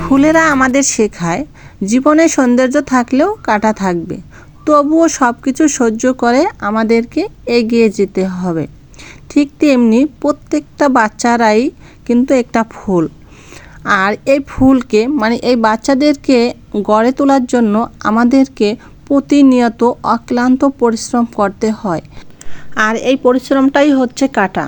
ফুলেরা আমাদের শেখায় জীবনে সৌন্দর্য থাকলেও কাঁটা থাকবে, তবুও সব কিছু সহ্য করে আমাদেরকে এগিয়ে যেতে হবে। ঠিক তেমনি প্রত্যেকটা বাচ্চারাই কিন্তু একটা ফুল, আর এই ফুলকে এই বাচ্চাদেরকে গড়ে তোলার জন্য আমাদেরকে প্রতিনিয়ত অক্লান্ত পরিশ্রম করতে হয়। আর এই পরিশ্রমটাই হচ্ছে কাঁটা।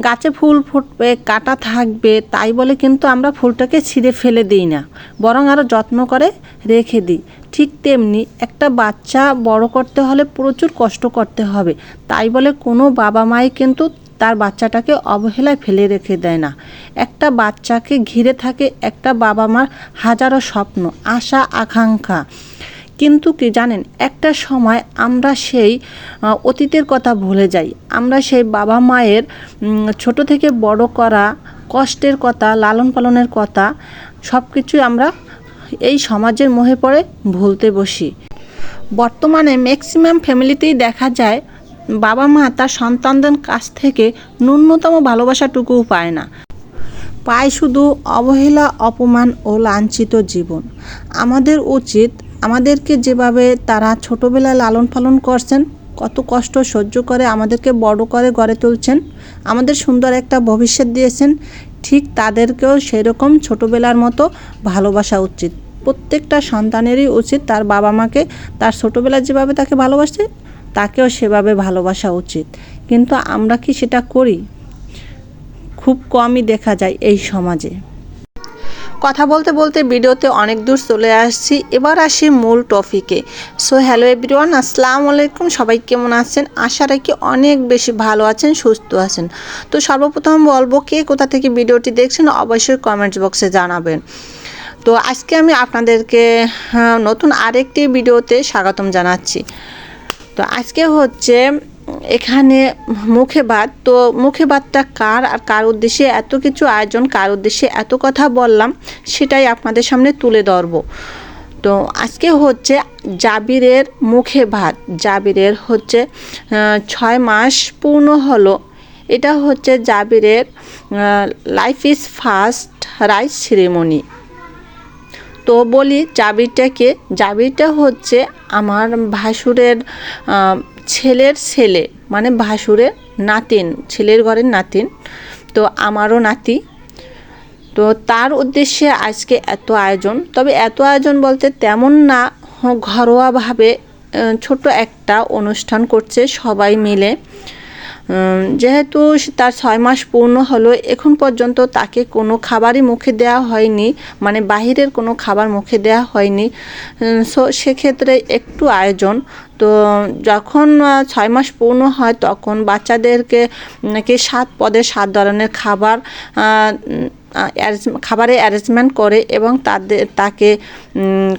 গাছে ফুল ফুটবে, কাঁটা থাকবে, তাই বলে কিন্তু আমরা ফুলটাকে ছিঁড়ে ফেলে দিই না, বরং আরও যত্ন করে রেখে দিই। ঠিক তেমনি একটা বাচ্চা বড় করতে হলে প্রচুর কষ্ট করতে হবে, তাই বলে কোনো বাবা মাই কিন্তু তার বাচ্চাটাকে অবহেলায় ফেলে রেখে দেয় না। একটা বাচ্চাকে ঘিরে থাকে একটা বাবা মার হাজারো স্বপ্ন, আশা, আকাঙ্ক্ষা। কিন্তু কি জানেন, একটা সময় আমরা সেই অতীতের কথা ভুলে যাই। আমরা সেই বাবা মায়ের ছোট থেকে বড় করা কষ্টের কথা, লালন পালনের কথা, সব কিছুই আমরা এই সমাজের মোহে পড়ে ভুলতে বসি। বর্তমানে ম্যাক্সিমাম ফ্যামিলিতেই দেখা যায় বাবা মা তার সন্তানদের কাছ থেকে ন্যূনতম ভালোবাসাটুকুও পায় না, পায় শুধু অবহেলা, অপমান ও লাঞ্ছিত জীবন। আমাদের উচিত আমাদেরকে যেভাবে তারা ছোটোবেলায় লালন পালন করছেন, কত কষ্ট সহ্য করে আমাদেরকে বড় করে গড়ে তুলছেন, আমাদের সুন্দর একটা ভবিষ্যৎ দিয়েছেন, ঠিক তাদেরকেও সেরকম ছোটোবেলার মতো ভালোবাসা উচিত। প্রত্যেকটা সন্তানেরই উচিত তার বাবা মাকে তার ছোটোবেলায় যেভাবে তাকে ভালোবাসে তাকেও সেভাবে ভালোবাসা উচিত। কিন্তু আমরা কি সেটা করি? খুব কমই দেখা যায় এই সমাজে। কথা বলতে বলতে ভিডিওতে অনেক দূর চলে আসছি, এবার আসি মূল টপিকে। সো হ্যালো এভরিওয়ান, আসসালামু আলাইকুম। সবাই কেমন আছেন? আশা রাখি অনেক বেশি ভালো আছেন, সুস্থ আছেন। তো সর্বপ্রথম বলবো, কে কোথা থেকে ভিডিওটি দেখছেন অবশ্যই কমেন্টস বক্সে জানাবেন। তো আজকে আমি আপনাদেরকে নতুন আরেকটি ভিডিওতে স্বাগতম জানাচ্ছি। তো আজকে হচ্ছে এখানে মুখে ভাত। তো মুখে ভাতটা কার আর কার উদ্দেশ্যে এত কিছু আয়োজন, কার উদ্দেশ্যে এত কথা বললাম, সেটাই আপনাদের সামনে তুলে ধরবো। তো আজকে হচ্ছে জাবিরের মুখে ভাত। জাবিরের হচ্ছে 6 মাস পূর্ণ হলো। এটা হচ্ছে জাবিরের life is first rice ceremony. তো বলি জাবিরটাকে, জাবিরটা হচ্ছে আমার ভাসুরের ছেলের ছেলে, ভাসুরের নাতিন, ছেলের ঘরের নাতিন। তো আমারও নাতি। তো তার উদ্দেশ্যে আজকে এত আয়োজন। তবে এত আয়োজন বলতে তেমন না, ঘরোয়াভাবে ছোট একটা অনুষ্ঠান করছে সবাই মিলে। যেহেতু তার 6 মাস পূর্ণ হলো, এখন পর্যন্ত তাকে কোনো খাবারই মুখে দেওয়া হয়নি, বাহিরের কোনো খাবার মুখে দেওয়া হয়নি। সো সেক্ষেত্রে একটু আয়োজন। তো যখন 6 মাস পূর্ণ হয় তখন বাচ্চাদেরকে 7 পদের 7 ধরনের খাবারের অ্যারেঞ্জমেন্ট করে এবং তাকে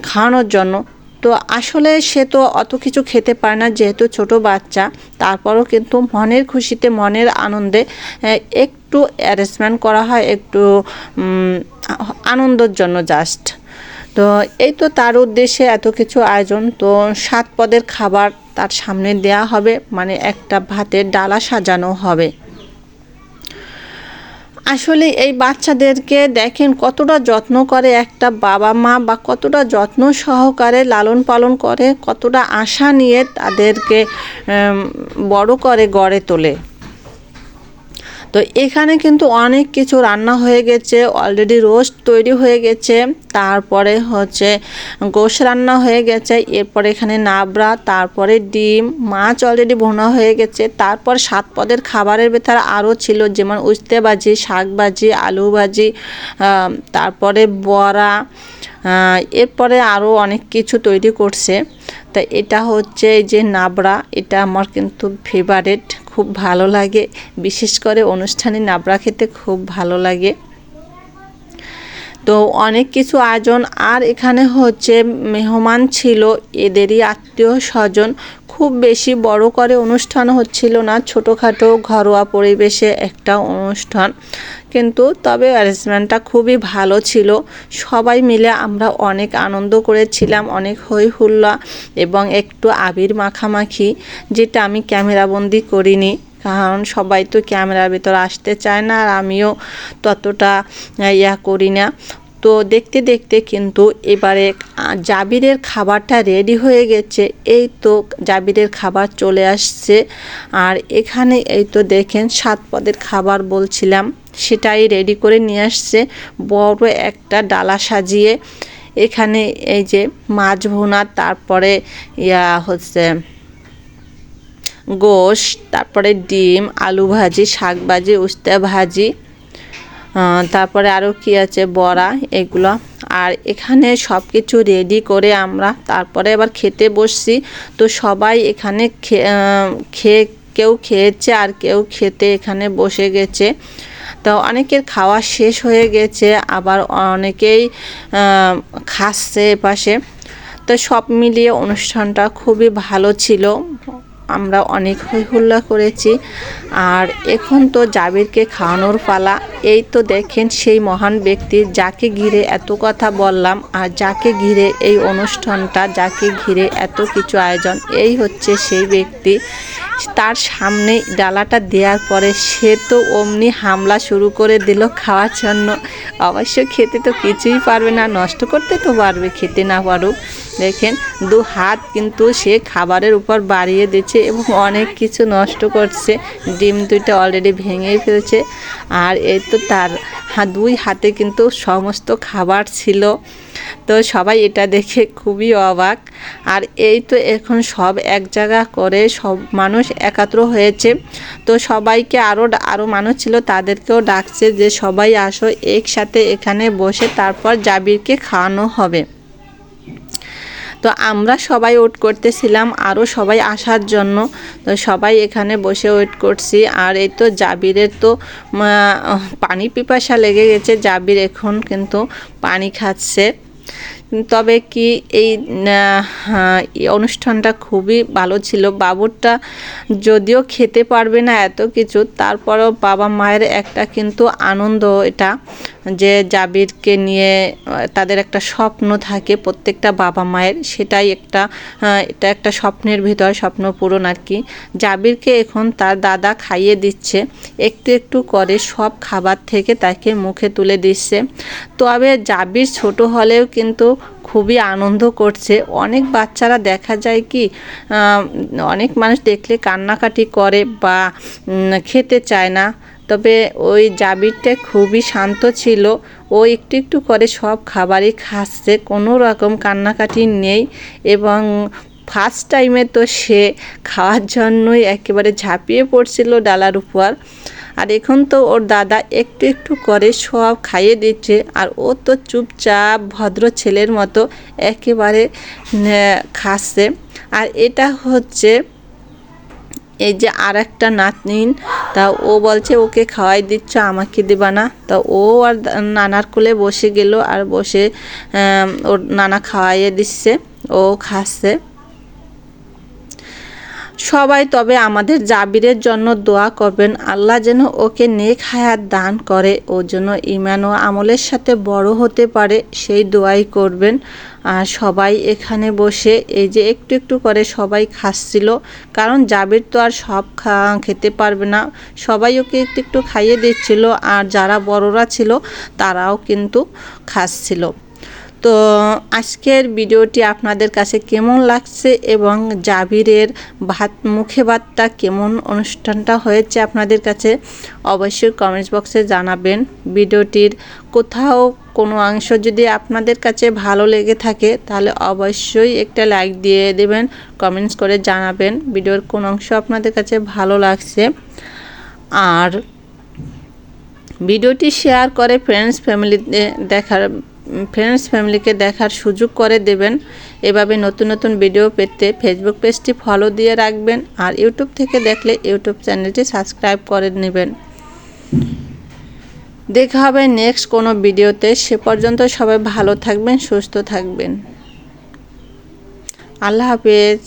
খাওয়ানোর জন্য। তো আসলে সে তো অত কিছু খেতে পারে না, যেহেতু ছোট বাচ্চা। তারপরও কিন্তু মনের খুশিতে, মনের আনন্দে একটু অ্যারেঞ্জমেন্ট করা হয়, একটু আনন্দের জন্য জাস্ট। তো এই তো তার উদ্দেশ্যে এত কিছু আয়োজন। তো 7 পদের খাবার তার সামনে দেয়া হবে, একটা ভাতের ডালা সাজানো হবে। আসলে এই বাচ্চাদেরকে দেখেন কতটা যত্ন করে একটা বাবা মা, বা কতটা যত্ন সহকারে লালন পালন করে, কতটা আশা নিয়ে তাদেরকে বড় করে গড়ে তোলে। তো এখানে কিন্তু অনেক কিছু রান্না হয়ে গেছে, অলরেডি রোস্ট তৈরি হয়ে গেছে, তারপরে হচ্ছে গোশ রান্না হয়ে গেছে, এরপরে এখানে নাবড়া, তারপরে ডিম, মাছ অলরেডি ভুনা হয়ে গেছে। তারপর 7 পদের খাবারের ভেতরে আরও ছিল, যেমন উস্তে ভাজি, শাক ভাজি, আলু ভাজি, তারপরে বড়া, এরপরে আরও অনেক কিছু তৈরি করছে। তা এটা হচ্ছে এই যে নাবড়া, এটা আমার কিন্তু ফেভারিট, খুব ভালো লাগে। বিশেষ করে অনুষ্ঠানে নাবড়া খেতে খুব ভালো লাগে। তো অনেক কিছু আয়োজন। আর এখানে হচ্ছে মেহমান ছিল, এদেরই আত্মীয় স্বজন। খুব বেশি বড় করে অনুষ্ঠান হচ্ছিল না, ছোটোখাটো ঘরোয়া পরিবেশে একটা অনুষ্ঠান, কিন্তু তবে অ্যারেঞ্জমেন্টটা খুবই ভালো ছিল। সবাই মিলে আমরা অনেক আনন্দ করেছিলাম, অনেক হই হুল্লা এবং একটু আবির মাখামাখি, যেটা আমি ক্যামেরাবন্দি করিনি, কারণ সবাই তো ক্যামেরার ভেতর আসতে চায় না, আর আমিও ততটা করি না। তো দেখতে দেখতে কিন্তু এবারে জাবিরের খাবারটা রেডি হয়ে গেছে। এই তো জাবিরের খাবার চলে আসছে। আর এখানে এই তো দেখেন 7 পদের খাবার বলছিলাম, সেটাই রেডি করে নিয়ে আসছে বড় একটা ডালা সাজিয়ে। এখানে এই যে মাছ ভুনা, তারপরে হচ্ছে গোশ, তারপরে ডিম, আলু ভাজি, শাক ভাজি, উস্তা ভাজি, তারপরে আরও কি আছে, বড়া, এগুলো। আর এখানে সব কিছু রেডি করে আমরা তারপরে আবার খেতে বসছি। তো সবাই এখানে খেয়ে কেউ খেয়েছে আর কেউ খেতে এখানে বসে গেছে। তো অনেকের খাওয়া শেষ হয়ে গেছে, আবার অনেকেই খাচ্ছে এপাশে। তো সব মিলিয়ে অনুষ্ঠানটা খুবই ভালো ছিল, আমরা অনেক হই হুল্লা করেছি। আর এখন তো জাবিরকে খাওয়ানোর পালা। এই তো দেখেন সেই মহান ব্যক্তি যাকে ঘিরে এত কথা বললাম, আর যাকে ঘিরে এই অনুষ্ঠানটা, যাকে ঘিরে এত কিছু আয়োজন, এই হচ্ছে সেই ব্যক্তি। তার সামনে ডালাটা দেওয়ার পরে সে তো অমনি হামলা শুরু করে দিল খাওয়ার জন্য। অবশ্য খেতে তো কিছুই পারবে না, নষ্ট করতে তো পারবে, খেতে না পারুক। দেখেন 2 হাত কিন্তু সে খাবারের উপর বাড়িয়ে দিচ্ছে এবং অনেক কিছু নষ্ট করছে। ডিম 2টা অলরেডি ভেঙেই ফেলছে। আর এই তো তার 2 হাতে কিন্তু সমস্ত খাবার ছিল। তো সবাই এটা দেখে খুবই অবাক। আর এই তো এখন সব এক জায়গা করে সব মানুষ একাত্র হয়েছে। তো সবাইকে আরও মানুষ ছিল, তাদেরকেও ডাকছে যে সবাই আসো একসাথে এখানে বসে তারপর জাবিরকে খাওয়ানো হবে। তো আমরা সবাই ওয়েট করতেছিলাম আরও সবাই আসার জন্য। তো সবাই এখানে বসে ওয়েট করছি। আর এই তো জাবিরের তো পানি পিপাসা লেগে গেছে, জাবির এখন কিন্তু পানি খাচ্ছে। তবে কি এই অনুষ্ঠানটা খুবই ভালো ছিল। বাবুরটা যদিও খেতে পারবে না এত কিছু, তারপরেও বাবা মায়ের একটা কিন্তু আনন্দ এটা, যে জাবিরকে নিয়ে তাদের একটা স্বপ্ন থাকে প্রত্যেকটা বাবা মায়ের, সেটাই এটা একটা স্বপ্নের ভিতর স্বপ্ন পূরণ আর কি। জাবিরকে এখন তার দাদা খাইয়ে দিচ্ছে, একটু একটু করে সব খাবার থেকে তাকে মুখে তুলে দিচ্ছে। তবে জাবির ছোট হলেও কিন্তু খুবই আনন্দ করছে। অনেক বাচ্চারা দেখা যায় কি অনেক মানুষ দেখলে কান্নাকাটি করে বা খেতে চায় না, তবে ওই জাবিরটা খুবই শান্ত ছিল। ও একটু একটু করে সব খাবারই খাচ্ছে, কোনো রকম কান্নাকাটি নেই। এবং ফার্স্ট টাইমে তো সে খাওয়ার জন্যই একেবারে ঝাঁপিয়ে পড়ছিল ডালার উপর। আর এখন তো ওর দাদা একটু একটু করে সব খাইয়ে দিচ্ছে, আর ও তো চুপচাপ ভদ্র ছেলের মতো একেবারে খাচ্ছে। আর এটা হচ্ছে এই যে আর একটা নাতনিন, তা ও বলছে ওকে খাওয়াই দিচ্ছ, আমাকে দিবা না। তা ও আর নানার কোলে বসে গেল, আর বসে ওর নানা খাওয়াইয়ে দিচ্ছে, ও খাচ্ছে। সবাই তবে আমাদের জাবিরের জন্য দোয়া করবেন, আল্লাহ যেন ওকে নেক হায়াত দান করে, ওর জন্য ঈমান ও আমলের সাথে বড় হতে পারে, সেই দোয়াই করবেন। আর সবাই এখানে বসে এই যে একটু একটু করে সবাই খাচ্ছিল, কারণ জাবির তো আর সব খেতে পারবে না, সবাই ওকে একটু একটু খাইয়ে দিচ্ছিল। আর যারা বড়রা ছিল তারাও কিন্তু খাচ্ছিল। তো আজকের ভিডিওটি আপনাদের কাছে কেমন লাগছে এবং জাবিরের মুখে ভাতটা কেমন, অনুষ্ঠানটা হয়েছে আপনাদের কাছে অবশ্যই কমেন্টস বক্সে জানাবেন। ভিডিওটির কোথাও কোনো অংশ যদি আপনাদের কাছে ভালো লেগে থাকে তাহলে অবশ্যই একটা লাইক দিয়ে দেবেন, কমেন্টস করে জানাবেন ভিডিওর কোন অংশ আপনাদের কাছে ভালো লাগছে। আর ভিডিওটি শেয়ার করে ফ্রেন্ডস ফ্যামিলিকে দেখার সুযোগ করে দেবেন। এভাবে নতুন নতুন ভিডিও পেতে ফেসবুক পেজটি ফলো দিয়ে রাখবেন, আর ইউটিউব থেকে দেখলে ইউটিউব চ্যানেলটি সাবস্ক্রাইব করে নেবেন। দেখা হবে নেক্সট কোনো ভিডিওতে, সে পর্যন্ত সবাই ভালো থাকবেন, সুস্থ থাকবেন। আল্লাহ হাফেজ।